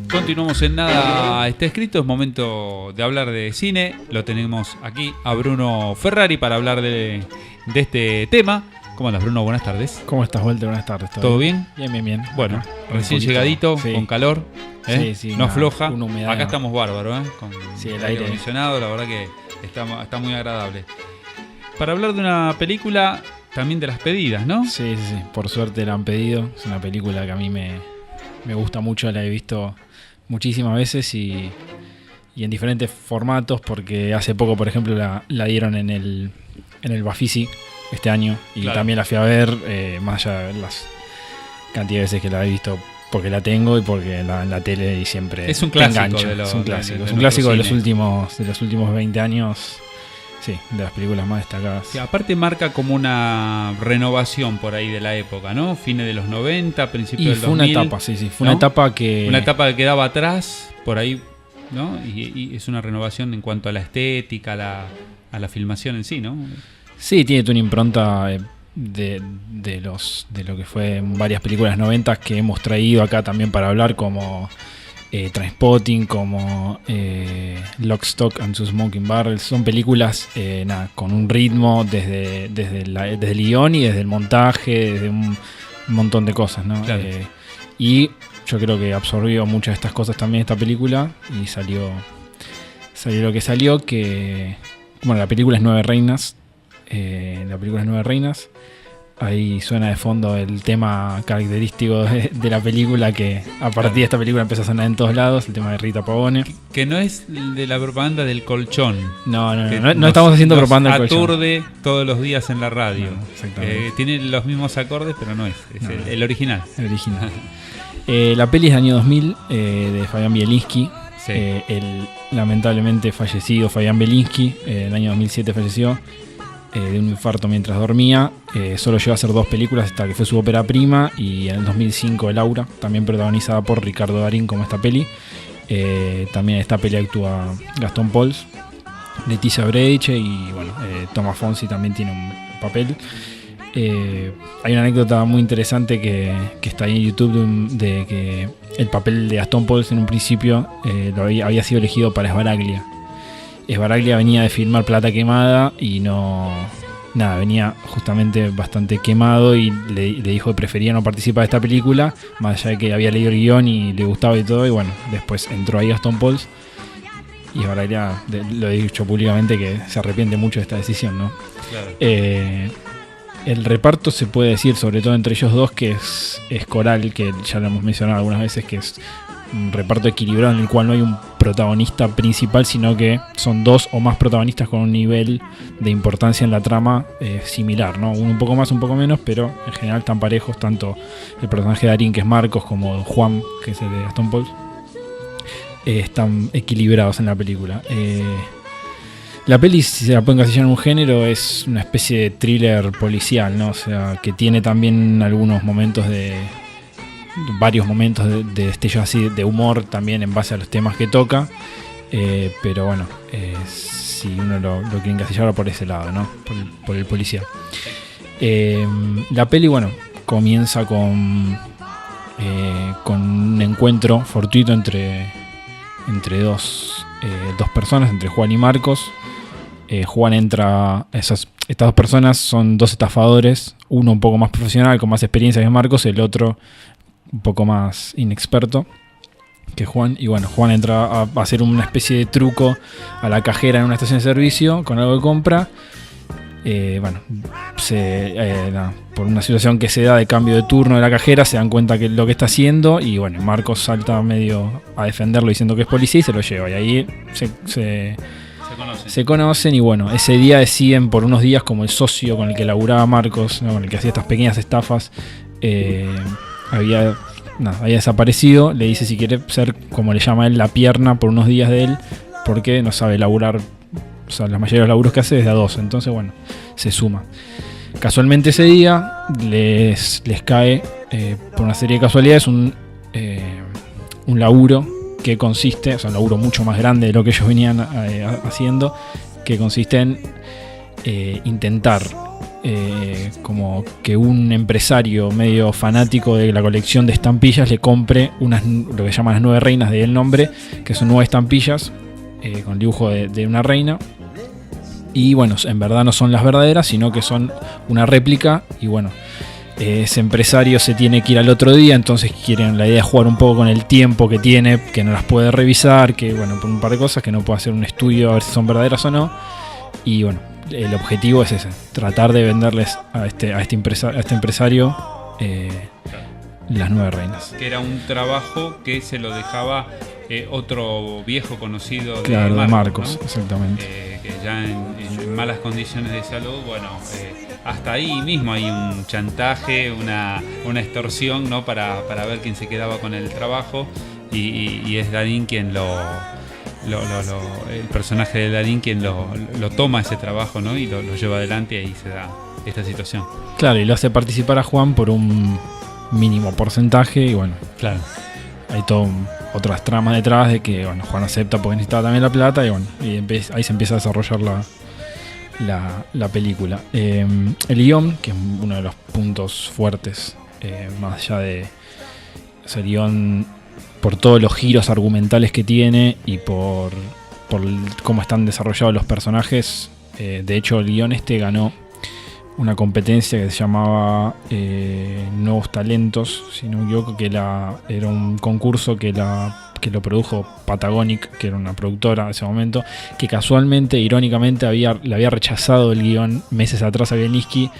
Continuamos en Nada Está Escrito. Es momento de hablar de cine. Lo tenemos aquí a Bruno Ferrari para hablar de este tema. ¿Cómo andas, Bruno? Buenas tardes. ¿Cómo estás, Walter? Buenas tardes. ¿Todo bien? Bien. Bueno, recién llegadito, sí. Con calor. Sí, no afloja. Una humedad. Acá estamos bárbaros, con el aire acondicionado. La verdad que está muy agradable. Para hablar de una película también de las pedidas, ¿no? Sí. Por suerte la han pedido. Es una película que a mí me gusta mucho. La he visto muchísimas veces y en diferentes formatos, porque hace poco, por ejemplo, la dieron en el Bafisi este año y claro, también la fui a ver, más allá de las cantidad de veces que la he visto, porque la tengo y porque en la tele y siempre es un clásico. Es un clásico de los últimos 20 años. Sí, de las películas más destacadas. Sí, aparte marca como una renovación por ahí de la época, ¿no? Fines de los 90, principios del 2000. Y fue una etapa, sí. Fue una etapa que... Una etapa que quedaba atrás, por ahí, ¿no? Y es una renovación en cuanto a la estética, a la filmación en sí, ¿no? Sí, tiene una impronta de lo que fue varias películas 90 que hemos traído acá también para hablar, como... Trainspotting, como Lock, Stock and Two Smoking Barrels. Son películas con un ritmo desde el guión y desde el montaje, desde un montón de cosas, ¿no? Claro. Y yo creo que absorbió muchas de estas cosas también esta película y salió lo que salió, que bueno, la película es Nueve Reinas. Ahí suena de fondo el tema característico de la película, que a partir de esta película empieza a sonar en todos lados, el tema de Rita Pavone. Que no es de la propaganda del colchón. No estamos haciendo propaganda del colchón. Aturde todos los días en la radio. No, exactamente. Tiene los mismos acordes, pero no es el original. El original. La peli es del año 2000, de Fabián Bielinski. Sí. El lamentablemente fallecido Fabián Bielinski, en el año 2007 falleció. De un infarto mientras dormía. Solo llegó a hacer 2 películas hasta que fue su ópera prima, y en el 2005 El Aura, también protagonizada por Ricardo Darín como esta peli. También en esta peli actúa Gastón Pauls, Leticia Breiche y bueno, Thomas Fonsi también tiene un papel. Hay una anécdota muy interesante que está ahí en YouTube de que el papel de Gastón Pauls en un principio había sido elegido para Sbaraglia. Sbaraglia venía de filmar Plata Quemada y venía justamente bastante quemado, y le dijo que prefería no participar de esta película, más allá de que había leído el guión y le gustaba y todo. Y bueno, después entró ahí Gastón Pauls y Sbaraglia lo ha dicho públicamente que se arrepiente mucho de esta decisión, ¿no? Claro. El reparto se puede decir, sobre todo entre ellos dos, que es coral, que ya lo hemos mencionado algunas veces, que es un reparto equilibrado en el cual no hay un protagonista principal, sino que son 2 o más protagonistas con un nivel de importancia en la trama similar, ¿no? Uno un poco más, un poco menos, pero en general están parejos, tanto el personaje de Darín, que es Marcos, como Juan, que es el de Gastón Pauls. Están equilibrados en la película. La peli, si se la puede encasillar en un género, es una especie de thriller policial, ¿no? O sea, que tiene también varios momentos de destellos así de humor también en base a los temas que toca, pero bueno, si uno lo quiere encasillar por ese lado, ¿no? Por el policía. La peli, bueno, comienza con un encuentro fortuito entre dos personas, entre Juan y Marcos. Juan entra, estas 2 personas son 2 estafadores, uno un poco más profesional, con más experiencia que Marcos, el otro un poco más inexperto que Juan. Y bueno, Juan entra a hacer una especie de truco a la cajera en una estación de servicio con algo de compra. Por una situación que se da de cambio de turno de la cajera, se dan cuenta que lo que está haciendo, y bueno, Marcos salta medio a defenderlo diciendo que es policía y se lo lleva, y ahí se conocen. Y bueno, ese día deciden por unos días, como el socio con el que laburaba Marcos, ¿no? Con el que hacía estas pequeñas estafas, había desaparecido. Le dice si quiere ser, como le llama él, la pierna por unos días de él, porque no sabe laburar. O sea, la mayoría de los laburos que hace es de a 2. Entonces, bueno, se suma. Casualmente ese día les cae, por una serie de casualidades, un laburo que consiste, o sea, un laburo mucho más grande de lo que ellos venían haciendo, que consiste en intentar como que un empresario medio fanático de la colección de estampillas le compre lo que llaman las 9 reinas de el nombre, que son 9 estampillas con dibujo de una reina. Y bueno, en verdad no son las verdaderas, sino que son una réplica. Y bueno, ese empresario se tiene que ir al otro día, entonces la idea es jugar un poco con el tiempo que tiene, que no las puede revisar, que bueno, por un par de cosas, que no puede hacer un estudio a ver si son verdaderas o no. Y bueno, el objetivo es ese, tratar de venderles a este empresario las 9 reinas. Que era un trabajo que se lo dejaba otro viejo conocido de claro, Marcos, ¿no? Exactamente. Que ya en malas condiciones de salud, bueno, hasta ahí mismo hay un chantaje, una extorsión, ¿no? Para ver quién se quedaba con el trabajo, y es Darín quien el personaje de Darín quien lo toma ese trabajo, ¿no? Y lo lleva adelante, y ahí se da esta situación. Claro, y lo hace participar a Juan por un mínimo porcentaje, y bueno, claro, hay otras tramas detrás de que bueno, Juan acepta porque necesitaba también la plata, y bueno, ahí se empieza a desarrollar la película. El guión, que es uno de los puntos fuertes, más allá de el guión, por todos los giros argumentales que tiene y por cómo están desarrollados los personajes. De hecho, el guión ganó una competencia que se llamaba Nuevos Talentos, si no me equivoco, que era un concurso que lo produjo Patagonic, que era una productora en ese momento, que casualmente, irónicamente, le había rechazado el guión meses atrás a Bielinsky,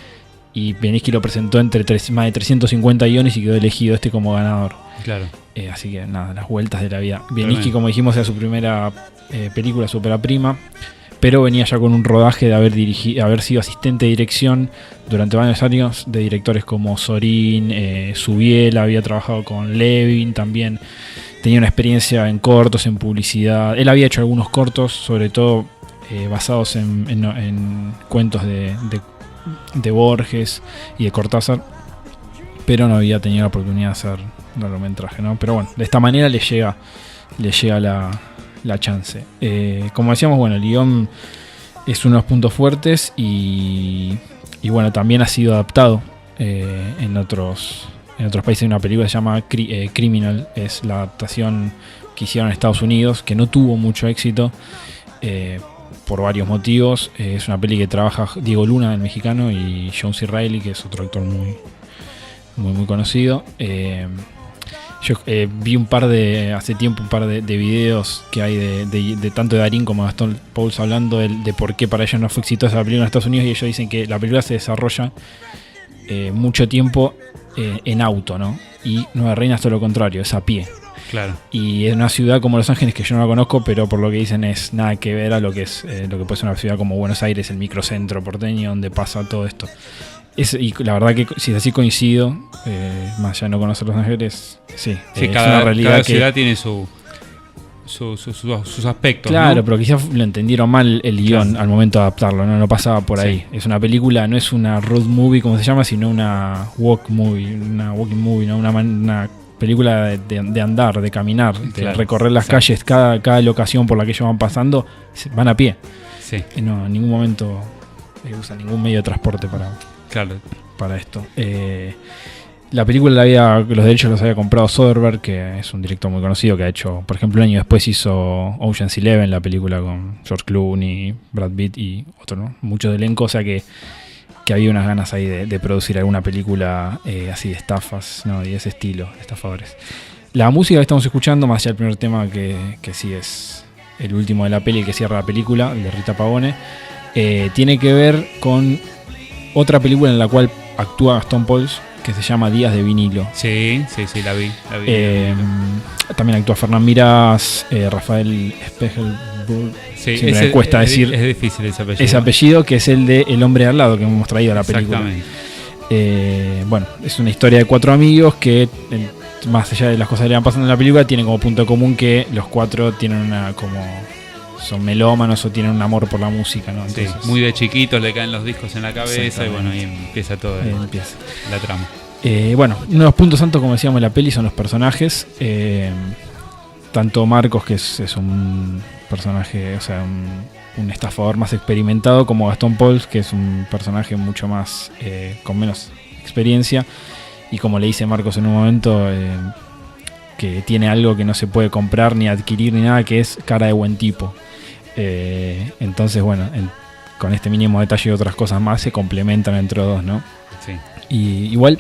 y Bielinsky lo presentó entre más de 350 guiones y quedó elegido como ganador. Claro. Así que nada, las vueltas de la vida. Bielinsky, como dijimos, era su primera película, su ópera prima, pero venía ya con un rodaje de haber sido asistente de dirección durante varios años de directores como Sorin, Subiela, había trabajado con Levin también, tenía una experiencia en cortos, en publicidad. Él había hecho algunos cortos, sobre todo basados en cuentos de Borges y de Cortázar, pero no había tenido la oportunidad de hacer largometraje, ¿no? Pero bueno, de esta manera le llega la chance. Como decíamos, bueno, el guión es uno de los puntos fuertes, y bueno, también ha sido adaptado en otros países. Hay una película que se llama Criminal, es la adaptación que hicieron en Estados Unidos, que no tuvo mucho éxito por varios motivos. Es una peli que trabaja Diego Luna, el mexicano, y John C. Reilly, que es otro actor muy conocido. Yo vi hace tiempo un par de videos que hay de tanto de Darín como de Gastón Pauls hablando de por qué para ellos no fue exitosa la película en Estados Unidos, y ellos dicen que la película se desarrolla mucho tiempo en auto, ¿no? Y Nueva Reina es todo lo contrario, es a pie. Claro. Y es una ciudad como Los Ángeles, que yo no la conozco, pero por lo que dicen es nada que ver a lo que es lo que puede ser una ciudad como Buenos Aires, el microcentro porteño donde pasa todo esto. Y la verdad que si es así coincido, más allá de no conocer Los Ángeles, sí, es una realidad. Cada ciudad tiene sus aspectos. Claro, ¿no? pero quizás lo entendieron mal el guión, claro, al momento de adaptarlo, no pasaba por ahí. Es una película, no es una road movie como se llama, sino una walking movie, ¿no? Una película de andar, de caminar, de recorrer las calles, cada locación por la que ellos van pasando, van a pie. Sí. No, en ningún momento usan ningún medio de transporte para esto. La película los derechos los había comprado Soderbergh, que es un director muy conocido, que ha hecho, por ejemplo, un año después hizo Ocean's 11, la película con George Clooney, Brad Pitt y otro, ¿no? Mucho de elenco, o sea que había unas ganas ahí de producir alguna película así de estafas, ¿no? Y de ese estilo, de estafadores. La música que estamos escuchando, más allá del primer tema, que sí es el último de la peli, que cierra la película, el de Rita Pavone, tiene que ver con otra película en la cual actúa Gastón Pauls, que se llama Días de Vinilo. Sí, la vi. También actúa Fernán Mirás, Rafael Spiegelburg. Sí, siempre me cuesta decir. Es difícil ese apellido, que es el de El hombre de al lado, que hemos traído a la película. Exactamente. Bueno, es una historia de 4 amigos que, más allá de las cosas que le van pasando en la película, tienen como punto común que los 4 tienen son melómanos o tienen un amor por la música, ¿no? Entonces, sí, muy de chiquitos le caen los discos en la cabeza, y bueno, ahí empieza todo la trama. Bueno, uno de los puntos santos, como decíamos, de la peli son los personajes. Tanto Marcos, que es un personaje, o sea, un estafador más experimentado como Gastón Pauls, que es un personaje mucho más con menos experiencia, y como le dice Marcos en un momento, que tiene algo que no se puede comprar ni adquirir ni nada, que es cara de buen tipo. Entonces, bueno, con este mínimo detalle y otras cosas más se complementan entre los dos, ¿no? Sí. Y igual,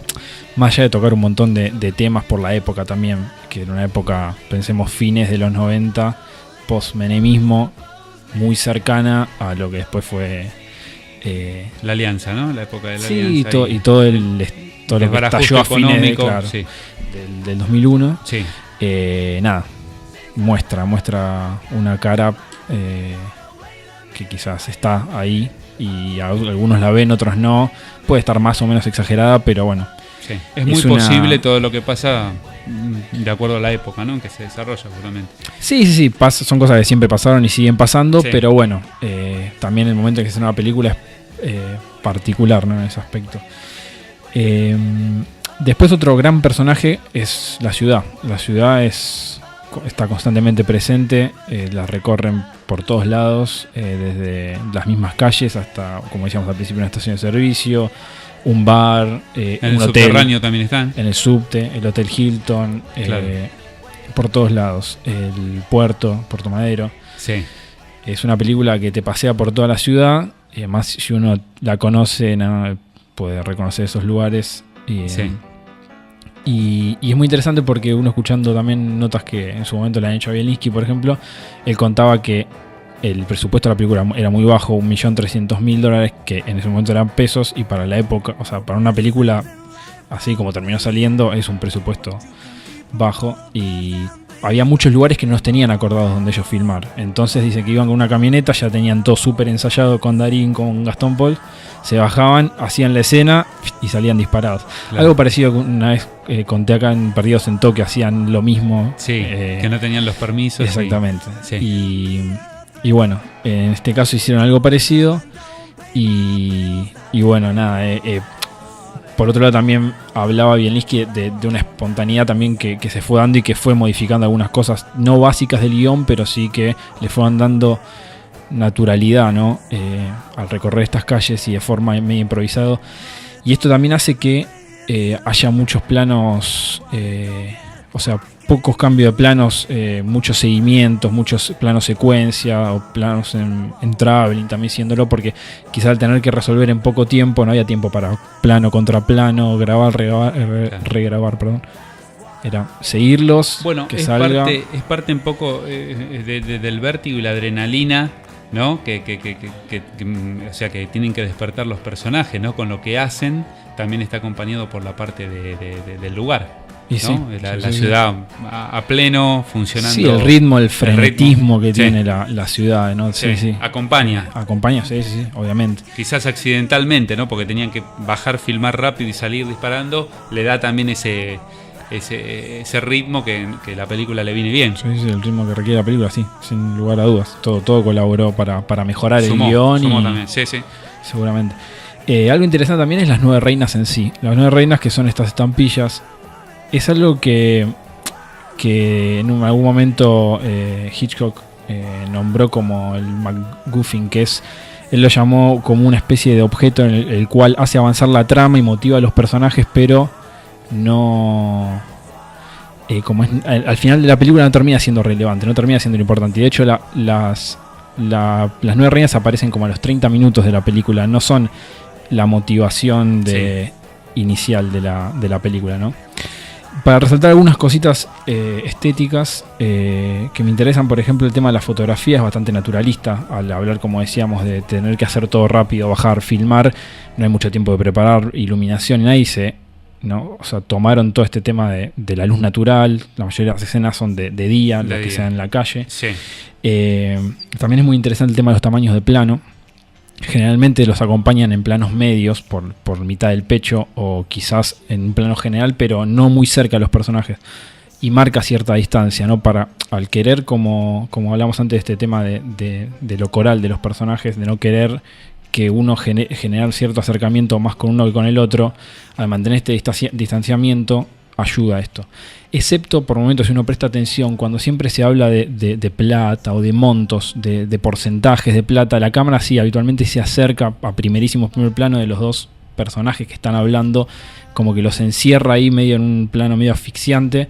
más allá de tocar un montón de temas por la época también, que era una época, pensemos, fines de los 90, post-menemismo, muy cercana a lo que después fue la alianza, ¿no? La época de la sí, alianza. Y todo lo que estalló a fines de, claro, sí, del 2001. Sí. Nada, muestra una cara que quizás está ahí y algunos la ven, otros no. Puede estar más o menos exagerada, pero bueno. Sí. Es muy posible todo lo que pasa de acuerdo a la época, ¿no? En que se desarrolla, seguramente. Sí, son cosas que siempre pasaron y siguen pasando, sí. Pero bueno, también el momento en que se hace una película es particular, ¿no? En ese aspecto. Después otro gran personaje es la ciudad. La ciudad está constantemente presente, la recorren por todos lados, desde las mismas calles hasta, como decíamos al principio, una estación de servicio, un bar, en un el hotel, subterráneo también están. En el subte, el Hotel Hilton, claro. Por todos lados, el Puerto Madero. Sí. Es una película que te pasea por toda la ciudad, y además si uno la conoce, ¿no? Puede reconocer esos lugares. Sí. Y es muy interesante porque uno escuchando también notas que en su momento le han hecho a Bielinski, por ejemplo, él contaba que el presupuesto de la película era muy bajo, $1.300.000, que en ese momento eran pesos, y para la época, o sea, para una película así como terminó saliendo, es un presupuesto bajo, y había muchos lugares que no los tenían acordados donde ellos filmar. Entonces dicen que iban con una camioneta, ya tenían todo súper ensayado con Darín, con Gastón Pauls, se bajaban, hacían la escena y salían disparados. Claro. Algo parecido que una vez conté acá en Perdidos en Tokio, hacían lo mismo. Sí, que no tenían los permisos. Exactamente. Sí. Y bueno, en este caso hicieron algo parecido. Y bueno, nada. Por otro lado también hablaba Bielinski de una espontaneidad también que se fue dando y que fue modificando algunas cosas no básicas del guión, pero sí que le fueron dando naturalidad, ¿no? Al recorrer estas calles y de forma medio improvisado. Y esto también hace que haya muchos planos, o sea, pocos cambios de planos, muchos seguimientos, muchos planos secuencia o planos en traveling también siéndolo, porque quizá al tener que resolver en poco tiempo no había tiempo para plano contra plano, grabar, regrabar, perdón. Era seguirlos, bueno, que es salga. Es parte un poco del vértigo y la adrenalina, ¿no? O sea, que tienen que despertar los personajes, ¿no? Con lo que hacen también está acompañado por la parte del lugar. Y sí, ¿no? La ciudad a pleno, funcionando. Sí, el ritmo, el frenetismo que tiene la ciudad, ¿no? Sí. Acompaña, sí, obviamente. Quizás accidentalmente, ¿no? Porque tenían que bajar, filmar rápido y salir disparando. Le da también ese ritmo que la película le viene bien. Sí, el ritmo que requiere la película, sí, sin lugar a dudas. Todo colaboró para mejorar el guión. También. Sí. Seguramente. Algo interesante también es las 9 reinas en sí. Las 9 reinas, que son estas estampillas, es algo que en algún momento Hitchcock nombró como el MacGuffin, que es, él lo llamó como una especie de objeto en el cual hace avanzar la trama y motiva a los personajes, pero no, como es, al final de la película no termina siendo relevante, no termina siendo importante. Y de hecho las 9 reinas aparecen como a los 30 minutos de la película, no son la motivación inicial de la película, ¿no? Para resaltar algunas cositas estéticas que me interesan, por ejemplo, el tema de la fotografía es bastante naturalista. Al hablar, como decíamos, de tener que hacer todo rápido, bajar, filmar, no hay mucho tiempo de preparar iluminación y nadie ¿no? O sea, tomaron todo este tema de la luz natural. La mayoría de las escenas son de día, las que se dan en la calle. Sí. También es muy interesante el tema de los tamaños de plano. Generalmente los acompañan en planos medios por mitad del pecho o quizás en un plano general, pero no muy cerca a los personajes, y marca cierta distancia, ¿no? Para, al querer, como hablamos antes de este tema de lo coral de los personajes, de no querer que uno generar cierto acercamiento más con uno que con el otro, al mantener este distanciamiento ayuda a esto. Excepto por momentos, si uno presta atención, cuando siempre se habla de plata o de montos, de porcentajes de plata, la cámara sí habitualmente se acerca a primer plano de los dos personajes que están hablando, como que los encierra ahí medio en un plano medio asfixiante,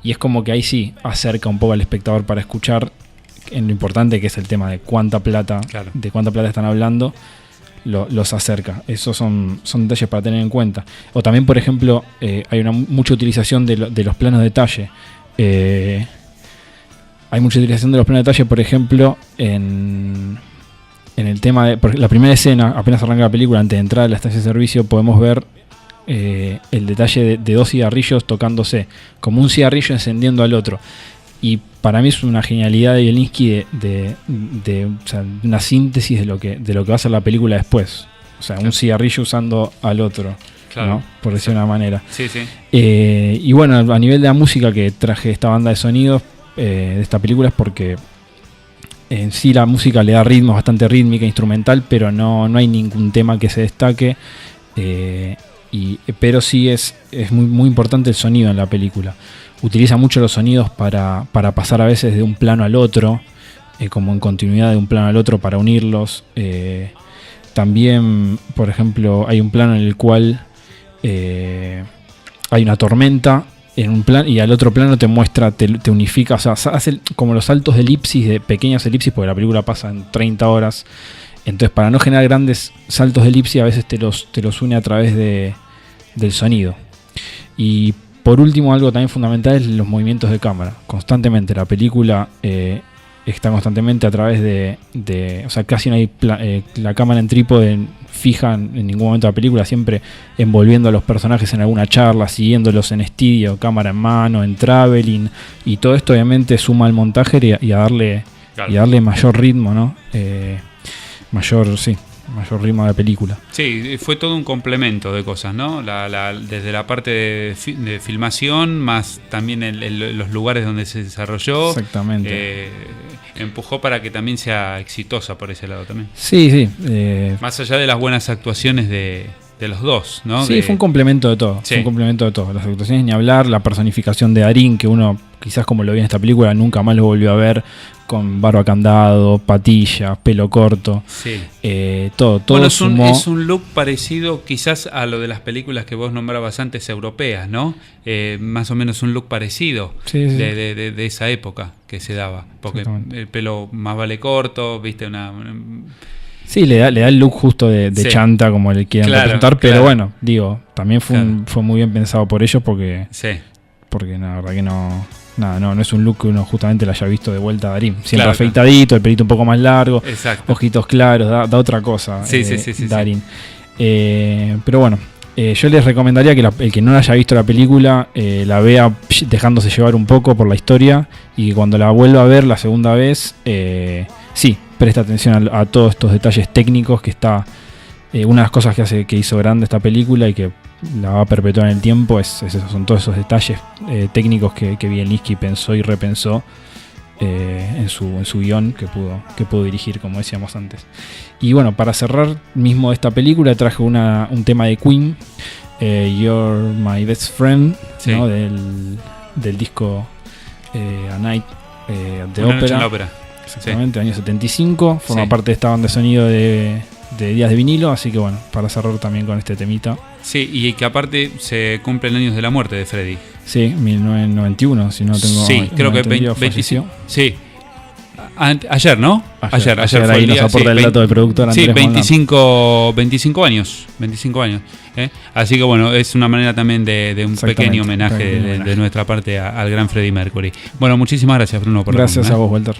y es como que ahí sí acerca un poco al espectador para escuchar en lo importante que es el tema de cuánta plata, claro, de cuánta plata están hablando. Los acerca. Esos son detalles para tener en cuenta. O también, por ejemplo, hay mucha utilización de los planos de detalle. Hay mucha utilización de los planos de detalle, por ejemplo, en el tema de la primera escena, apenas arranca la película, antes de entrar a la estación de servicio, podemos ver el detalle de dos cigarrillos tocándose, como un cigarrillo encendiendo al otro. Y para mí es una genialidad de Bielinski o sea, una síntesis de lo que va a ser la película después. O sea, un cigarrillo usando al otro, claro, ¿no? Por decir una manera. Sí, sí. Y bueno, a nivel de la música que traje esta banda de sonidos de esta película es porque en sí la música le da ritmo, bastante rítmica, instrumental, pero no hay ningún tema que se destaque. Pero sí es muy, muy importante el sonido en la película. Utiliza mucho los sonidos para pasar a veces de un plano al otro, como en continuidad de un plano al otro para unirlos. También, por ejemplo, hay un plano en el cual hay una tormenta en un plano y al otro plano te muestra, te unifica, o sea, hace como los saltos de elipsis, de pequeñas elipsis, porque la película pasa en 30 horas. Entonces, para no generar grandes saltos de elipsis, a veces te los une a través del sonido. Y por último, algo también fundamental es los movimientos de cámara. Constantemente, la película está constantemente a través o sea, casi no hay la cámara en trípode fija en ningún momento de la película, siempre envolviendo a los personajes en alguna charla, siguiéndolos en estudio, cámara en mano, en traveling, y todo esto obviamente suma al montaje y a darle mayor ritmo, ¿no? Mayor ritmo de película. Sí, fue todo un complemento de cosas, ¿no? Desde la parte de filmación, más también los lugares donde se desarrolló. Exactamente. Empujó para que también sea exitosa por ese lado también. Sí. Más allá de las buenas actuaciones de los dos, ¿no? Sí, fue un complemento de todo. Sí. Fue un complemento de todo. Las actuaciones ni hablar, la personificación de Darín, que uno quizás como lo vi en esta película nunca más lo volvió a ver, con barba candado, patillas, pelo corto. Sí. Todo bueno, sumó. Es un look parecido quizás a lo de las películas que vos nombrabas antes, europeas, ¿no? Más o menos un look parecido sí. De esa época que se daba. Porque el pelo más vale corto, viste, Sí, le da el look justo de sí, chanta, como le quieran representar, pero bueno, digo, también fue muy bien pensado por ellos porque la verdad que no es un look que uno justamente lo haya visto de vuelta a Darín. Siempre afeitadito, el pelito un poco más largo, exacto, ojitos claros, da otra cosa sí, Darín. Pero bueno, yo les recomendaría que el que no haya visto la película la vea dejándose llevar un poco por la historia, y cuando la vuelva a ver la segunda vez, sí, presta atención a todos estos detalles técnicos, que está una de las cosas que hizo grande esta película y que la va a perpetuar en el tiempo, son todos esos detalles técnicos que Bielinski pensó y repensó en su guión que pudo dirigir, como decíamos antes. Y bueno, para cerrar mismo esta película traje un tema de Queen, You're My Best Friend, sí, ¿no? del disco A Night at the Opera. Exactamente, sí. Año 75, forma parte de esta banda de sonido de Días de Vinilo, así que bueno, para cerrar también con este temita. Sí, y que aparte se cumplen años de la muerte de Freddie. Sí, 1991, si no tengo... Sí, creo que 25. Sí. Ayer, ¿no? Ayer fue ahí el día, nos aporta el dato del productor Andrés. Sí, 25 años. Así que bueno, es una manera también de un pequeño homenaje de nuestra parte al gran Freddie Mercury. Bueno, muchísimas gracias, Bruno, por gracias a vos, Walter.